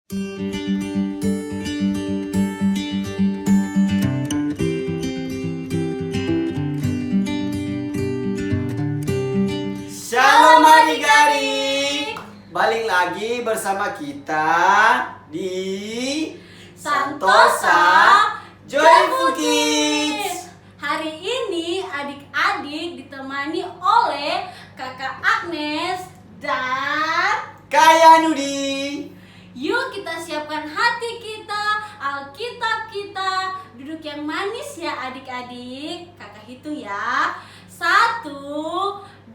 Shalom adik-adik, balik lagi bersama kita di Santosa Joyful Kids. Hari ini adik-adik ditemani oleh Kakak Agnes dan Kak Yanudi. yuk kita siapkan hati kita, Alkitab kita. Duduk yang manis ya adik-adik. Kakak hitung ya. 1,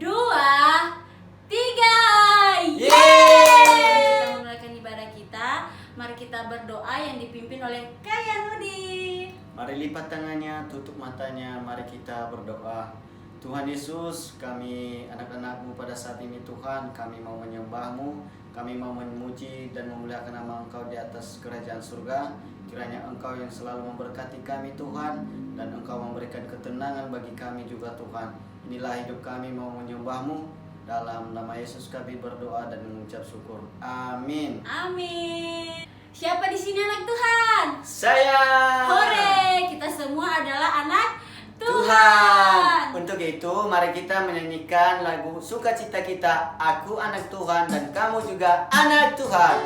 2, 3. Yeay! Kita memulaikan ibadah kita. Mari kita berdoa yang dipimpin oleh Kak Yanudi. Mari lipat tangannya, tutup matanya, mari kita berdoa. Tuhan Yesus, kami anak-anak-Mu pada saat ini Tuhan, kami mau menyembah-Mu, kami mau memuji dan memuliakan nama Engkau di atas kerajaan surga. Kiranya Engkau yang selalu memberkati kami Tuhan, dan Engkau memberikan ketenangan bagi kami juga Tuhan. Inilah hidup kami mau menyembah-Mu. Dalam nama Yesus kami berdoa dan mengucap syukur. Amin. Amin. Siapa di sini anak Tuhan? Saya. Hore, kita semua adalah anak Tuhan. Tuhan. Untuk itu mari kita menyanyikan lagu sukacita kita, Aku Anak Tuhan dan kamu juga anak Tuhan.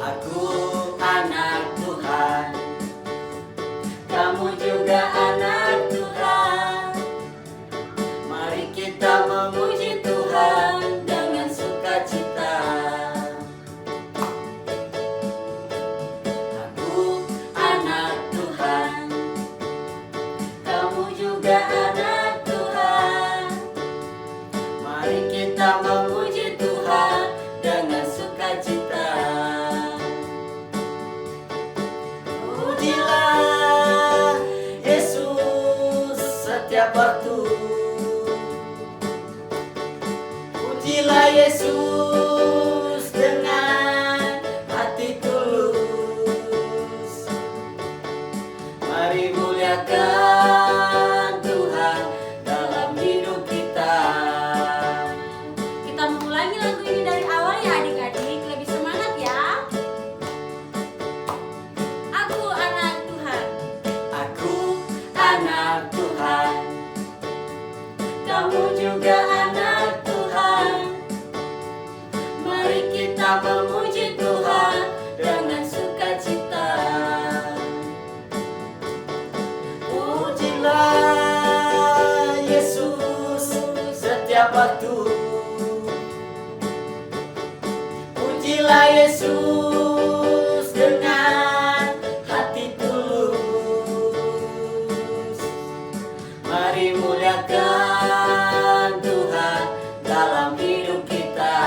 Aku anak Tuhan, kamu juga anak Tuhan. Mari kita memuji Tuhan dengan sukacita. Aku anak Tuhan, kamu juga anak Tuhan. Mari kita memuji Tuhan dengan sukacita. Pujilah Yesus setiap waktu. Pujilah Yesus dengan hati tulus. Mari muliakan Tuhan dalam hidup kita. Kita mengulangi lagu ini dari awal ya adik-adik. Lebih semangat ya. Aku anak Tuhan. Aku anak Tuhan, kamu juga anak Tuhan. Mari kita memuji Tuhan dengan sukacita. Pujilah Yesus setiap waktu. Pujilah Yesus dengan hati tulus. Mari muliakan Tuhan dalam hidup kita.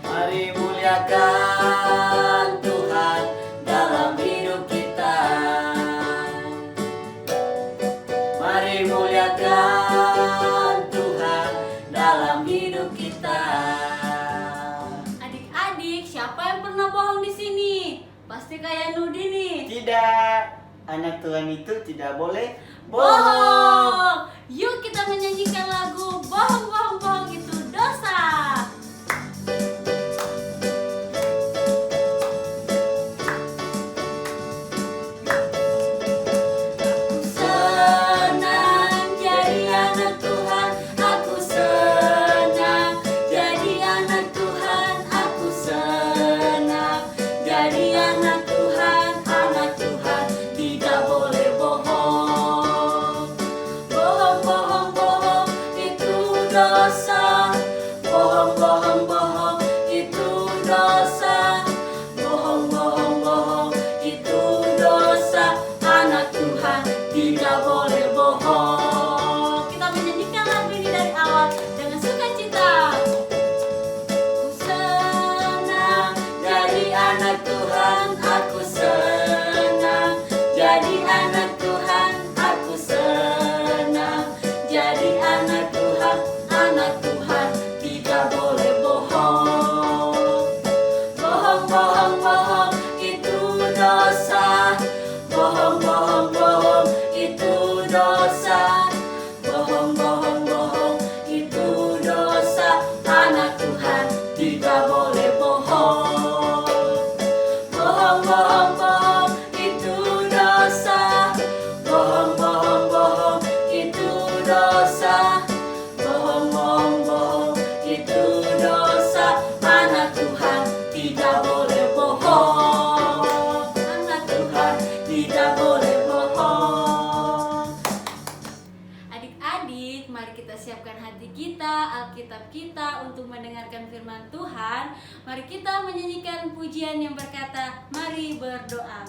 Mari muliakan Tuhan dalam hidup kita. Mari muliakan Tuhan dalam hidup kita. Adik-adik, siapa yang pernah bohong di sini? Pasti kayak Nudi nih. Tidak, anak Tuhan itu tidak boleh bohong. Bohong. Yuk kita menyanyikan lagu Bohong, bohong, bohong itu dosa. Senang jadi anak Tuhan, aku senang jadi anak Tuhan, aku senang jadi anak Tuhan, tidak boleh bohong. Bohong, bohong, bohong itu dosa. Alkitab kita untuk mendengarkan firman Tuhan, mari kita menyanyikan pujian yang berkata, mari berdoa.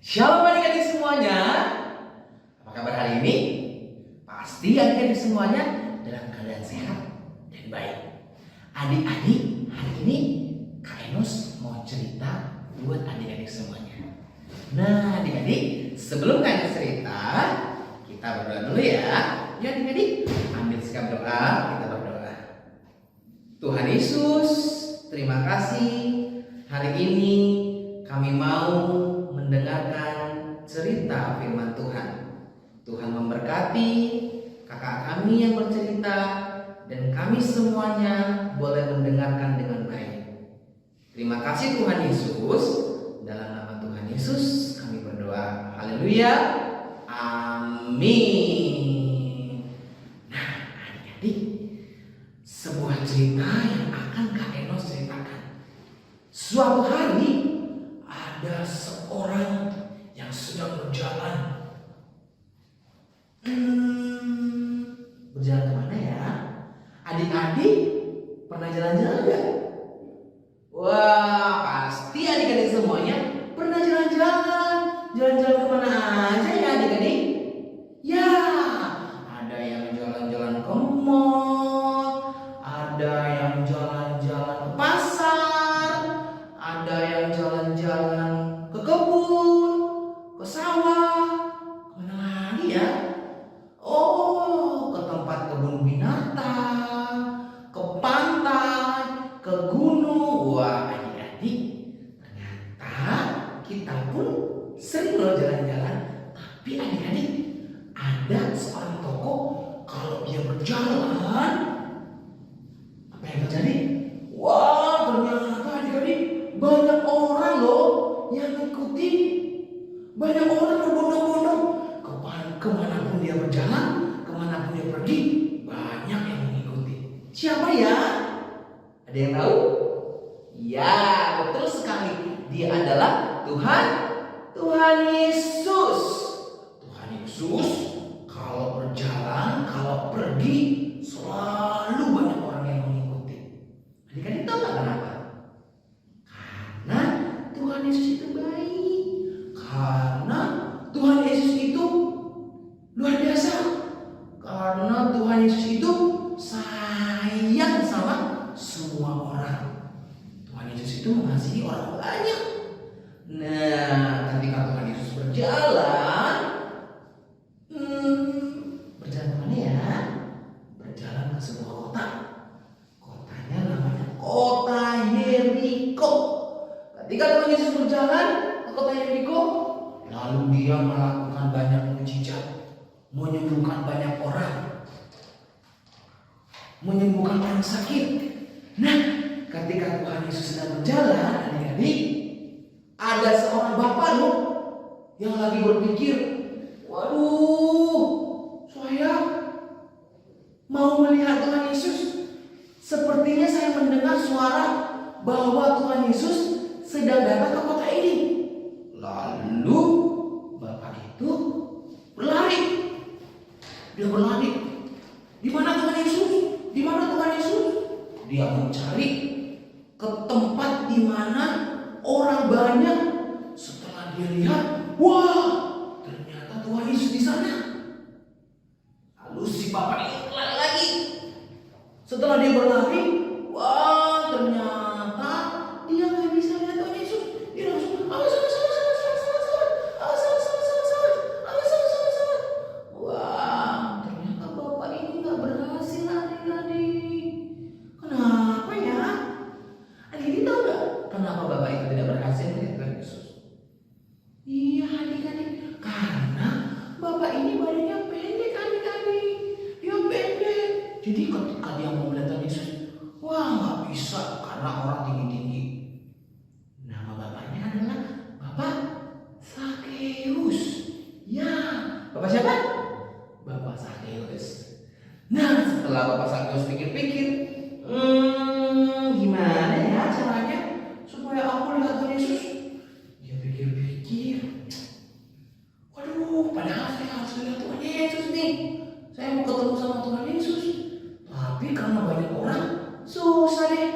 Shalom adik-adik semuanya. Apa kabar hari ini? Pasti adik-adik semuanya dalam keadaan sehat dan baik. Adik-adik, hari ini Kak Enos mau cerita buat adik-adik semuanya. Nah adik-adik, sebelum Kak Enos cerita, kita berdoa dulu ya. Ya adik-adik, ambil sikap doa, kita berdoa. Tuhan Yesus, terima kasih hari ini kami mau mendengarkan cerita firman Tuhan. Tuhan memberkati kakak kami yang bercerita dan kami semuanya boleh mendengarkan dengan baik. Terima kasih Tuhan Yesus. Dalam nama Tuhan Yesus kami berdoa. Haleluya. Amin. Nah adik-adik, sebuah cerita yang akan Kak Enos ceritakan. Suatu hari ada seorang yang sedang berjalan. Berjalan kemana ya? Adik-adik pernah jalan-jalan gak? Wah pasti adik-adik semuanya pernah jalan-jalan. Jalan-jalan kemana aja ya adik-adik? Ya ada yang jalan-jalan ke mall, ada yang jalan-jalan ke pasar, ada yang jalan-jalan ke kebun, ke sawah, kemana lagi ya? Oh, ke tempat kebun binatang, ke pantai, ke gunung. Wah, adik-adik, ternyata kita pun sering loh jalan-jalan. Tapi adik-adik, ada seorang tokoh kalau dia berjalan Banyak orang berbondong-bondong. Kemanapun dia berjalan, kemanapun dia pergi, banyak yang mengikuti. Siapa ya? Ada yang tahu? Ya, betul sekali. Dia adalah Tuhan Yesus. Tuhan Yesus kalau berjalan, kalau pergi, selalu banyak orang yang mengikuti. Adik-adik tahu nggak kenapa? Karena Tuhan Yesus itu baik. Karena Tuhan Yesus itu luar biasa. Karena Tuhan Yesus itu sayang sama semua orang. Tuhan Yesus itu mengasihi orang banyak. Nah, ketika Tuhan Yesus berjalan, berjalan kemana ya? Berjalan ke sebuah kota. Kotanya namanya kota Yeriko. Ketika Tuhan Yesus berjalan ke kota Yeriko, lalu dia melakukan banyak mujizat, menyembuhkan banyak orang, menyembuhkan orang sakit. Nah, ketika Tuhan Yesus sedang berjalan, adik-adik, ada seorang bapak loh yang lagi berpikir, waduh, saya mau melihat Tuhan Yesus. Sepertinya saya mendengar suara bahwa Tuhan Yesus sedang datang ke kota ini. Lalu bapak itu berlari. Dia berlari. Di mana Tuhan Yesus? Di mana Tuhan Yesus? Dia mencari ke tempat di mana orang banyak. Setelah dia lihat, wah, ternyata Tuhan Yesus di sana. Lalu si bapak itu berlari lagi. Setelah dia berlari, wah, ternyata dia nggak bisa lihat Tuhan Yesus. Dia langsung, wah, ternyata bapak ini nggak berhasil adik-adik. Kenapa ya? Adik-adik tahu nggak kenapa bapak itu tidak berhasil melihat Tuhan Yesus? Iya adik-adik, karena bapak ini badannya pendek adik-adik. Dia pendek. Jadi ketika dia mau melihat Tuhan Yesus, wah nggak bisa karena orang tinggi-tinggi. Nama bapaknya adalah Bapak Sakeus. Ya, bapak siapa? Bapak Sakeus. Nah, setelah Bapak Sakeus pikir-pikir, gimana ya caranya supaya aku lihat Tuhan Yesus? Dia pikir-pikir, waduh, padahal saya harus lihat Tuhan Yesus nih. Saya mau ketemu sama Tuhan Yesus, tapi karena banyak orang, susah deh.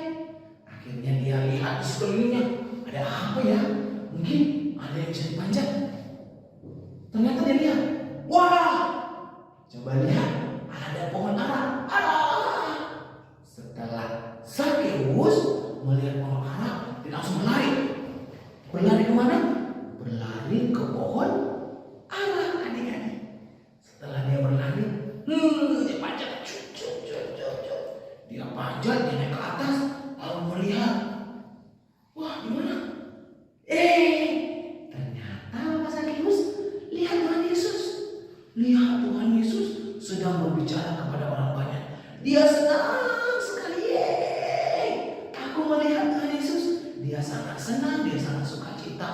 Akhirnya dia lihat di sekelilingnya, ada apa ya? Mungkin ada yang bisa dipanjat. Ternyata dia lihat, wah, coba lihat, ada pohon ara. Setelah Sakeus melihat pohon ara, dia langsung berlari. Berlari kemana? Berlari ke pohon ara, adik-adik. Setelah dia berlari, dia panjat. Dia panjat, dia naik ke atas, lalu melihat, wah, gimana? Ternyata Bapak Sakeus lihat Tuhan Yesus. Lihat Tuhan Yesus sedang berbicara kepada orang banyak. Dia senang sekali. Yeay, aku melihat Tuhan Yesus. Dia sangat senang, dia sangat sukacita.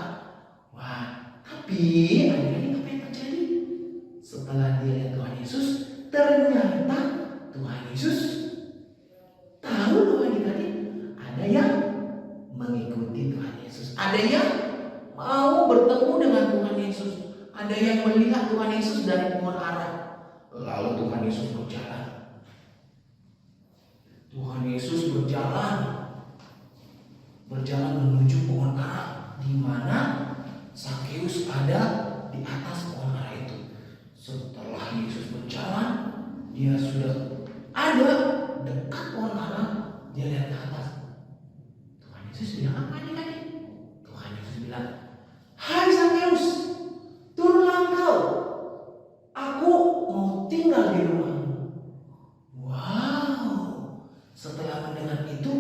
Wah, tapi adik-adik apa yang terjadi? Setelah dia lihat Tuhan Yesus, ternyata Tuhan Yesus tahu loh adik-adik, ada yang mengikuti Tuhan Yesus. Ada yang mau bertemu dengan Tuhan Yesus. Ada yang melihat Tuhan Yesus dari pohon ara. Lalu Tuhan Yesus berjalan. Tuhan Yesus berjalan menuju pohon ara, di mana Sakeus ada di atas pohon ara itu. Setelah Yesus berjalan, dia sudah ada dekat pohon ara. Dia lihat ke atas. Tuhan Yesus bilang apa adik-adik? Tuhan Yesus bilang, hai Sakeus, turunlah engkau. Aku mau tinggal di rumahmu. Wow. Setelah mendengar itu,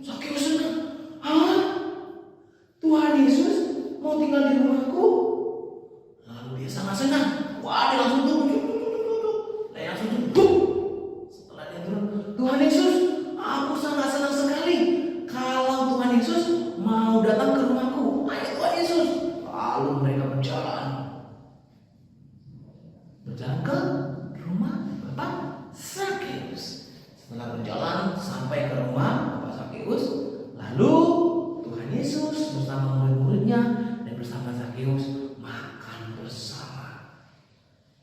Sakeus senang. Hah? Tuhan Yesus mau tinggal di rumahku? Lalu dia sangat senang. Wah, dia langsung turun. Dia langsung turun. Setelah dia turun, Tuhan Yesus, aku sangat senang sekali kalau Tuhan Yesus mau datang ke rumahku. Ayo Tuhan Yesus. Lalu mereka berjalan. berjalan ke rumah Bapak Sakeus. Setelah berjalan sampai ke rumah Bapak Sakeus, lalu Tuhan Yesus bersama murid-muridnya dan bersama Sakeus makan bersama.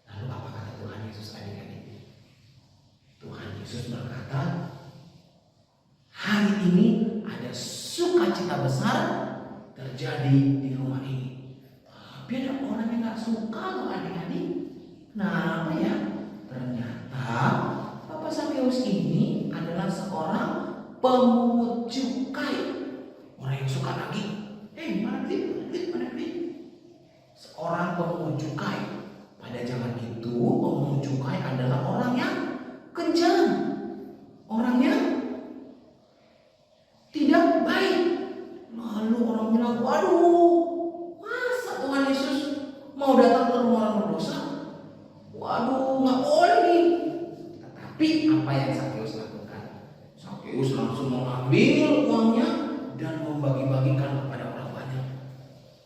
Lalu apa kata Tuhan Yesus adik-adik? Tuhan Yesus berkata, hari ini ada sukacita besar terjadi di rumah ini. Tapi ada orang yang gak suka loh adik-adik. Kenapa ya? Ternyata Bapak Sakeus ini adalah seorang pemungut cukai. Orang yang suka nagih. Mana duit? Seorang pemungut cukai. Pada zaman itu pemungut cukai adalah orang yang kejam. Orang yang tidak baik. Lalu orang bilang, waduh, masa Tuhan Yesus mau datang ke rumah orang berdosa? Waduh, nggak boleh nih. Tetapi apa yang Sakeus lakukan? Sakeus langsung mengambil uangnya dan membagi-bagikan kepada orang banyak.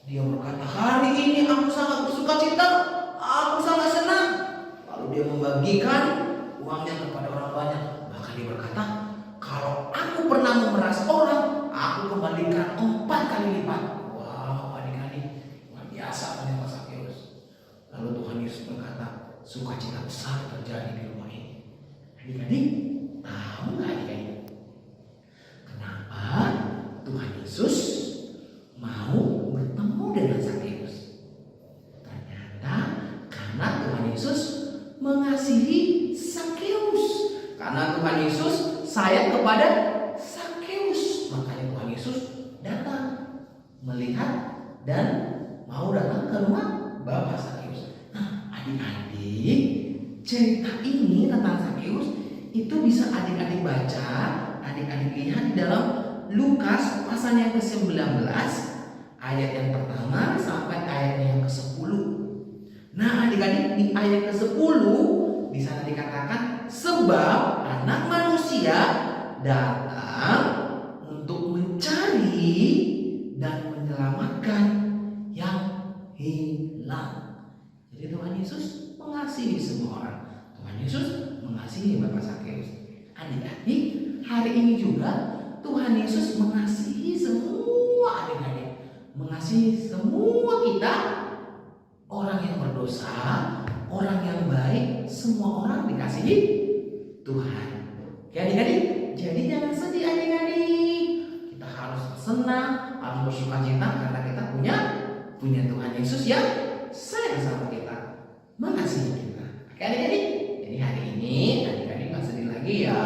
Dia berkata, hari ini aku sangat bersuka cita, aku sangat senang. Lalu dia membagikan uangnya kepada orang banyak. Bahkan dia berkata, kalau aku pernah memeras orang, aku kembalikan 4 kali lipat. Wow, adik-adik, luar biasa ternyata Sakeus. Lalu Tuhan Yesus berkata, sukacita besar terjadi di rumah ini. Adik-adik, tahu nggak adik-adik? Kenapa Tuhan Yesus mau bertemu dengan Sakeus? Ternyata karena Tuhan Yesus mengasihi Sakeus. Karena Tuhan Yesus sayang kepada Sakeus, makanya Tuhan Yesus datang melihat dan mau datang ke rumah Bapak Sakeus. Nah, adik-adik, cerita ini tentang Sakeus itu bisa adik-adik baca, adik-adik lihat di dalam Lukas pasal yang ke-19 ayat yang pertama sampai ayat yang ke-10. Nah, adik-adik, di ayat ke-10 di sana dikatakan, sebab anak manusia datang untuk mencari dan menyelamatkan yang hilang. Jadi Tuhan Yesus mengasihi semua orang. Tuhan Yesus mengasihi Bapak Sakeus. Adik-adik, hari ini juga Tuhan Yesus mengasihi semua adik-adik, mengasihi semua kita, orang yang berdosa, orang yang baik, semua orang dikasihi Tuhan. Oke adik-adik, jadi jangan sedih adik-adik. Kita harus senang, harus bersuka cita karena kita punya Tuhan Yesus yang sayang sama kita, mengasihi kita. Oke adik-adik, jadi hari ini adik-adik gak sedih lagi ya,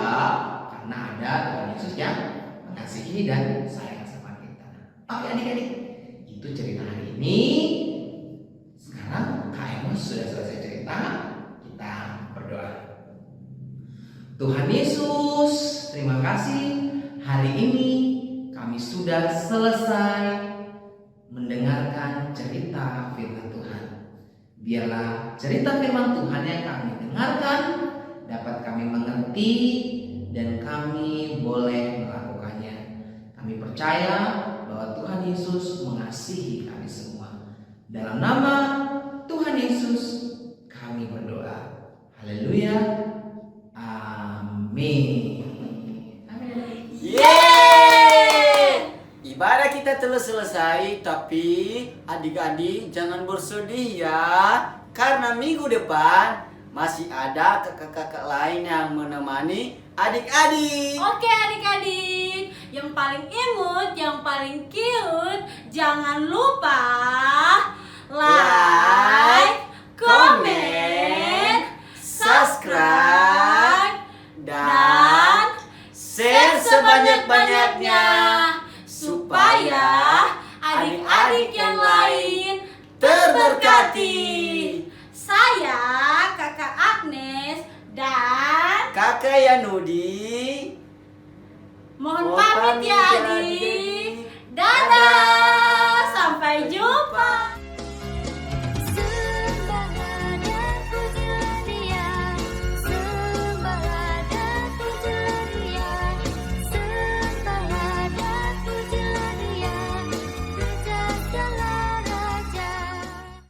karena ada Tuhan Yesus yang mengasihi dan sayang sama kita. Oke adik-adik, itu cerita hari ini. Sekarang Kak Emos sudah selesai cerita, kita berdoa. Tuhan Yesus, terima kasih hari ini kami sudah selesai mendengarkan cerita firman Tuhan. Biarlah cerita firman Tuhan yang kami dengarkan dapat kami mengerti dan kami boleh melakukannya. Kami percaya bahwa Tuhan Yesus mengasihi kami semua. Dalam nama Tuhan Yesus kami berdoa. Haleluya. Amin. Yeay! Ibadah kita telah selesai, tapi adik-adik jangan bersedih ya, karena minggu depan masih ada kakak-kakak lain yang menemani adik-adik. Oke adik-adik, yang paling imut, yang paling cute, jangan lupa like, comment, subscribe, dan share sebanyak-banyaknya supaya adik-adik yang lain terberkati. Saya Kakak Agnes dan Kakak Yanudi mohon pamit ya.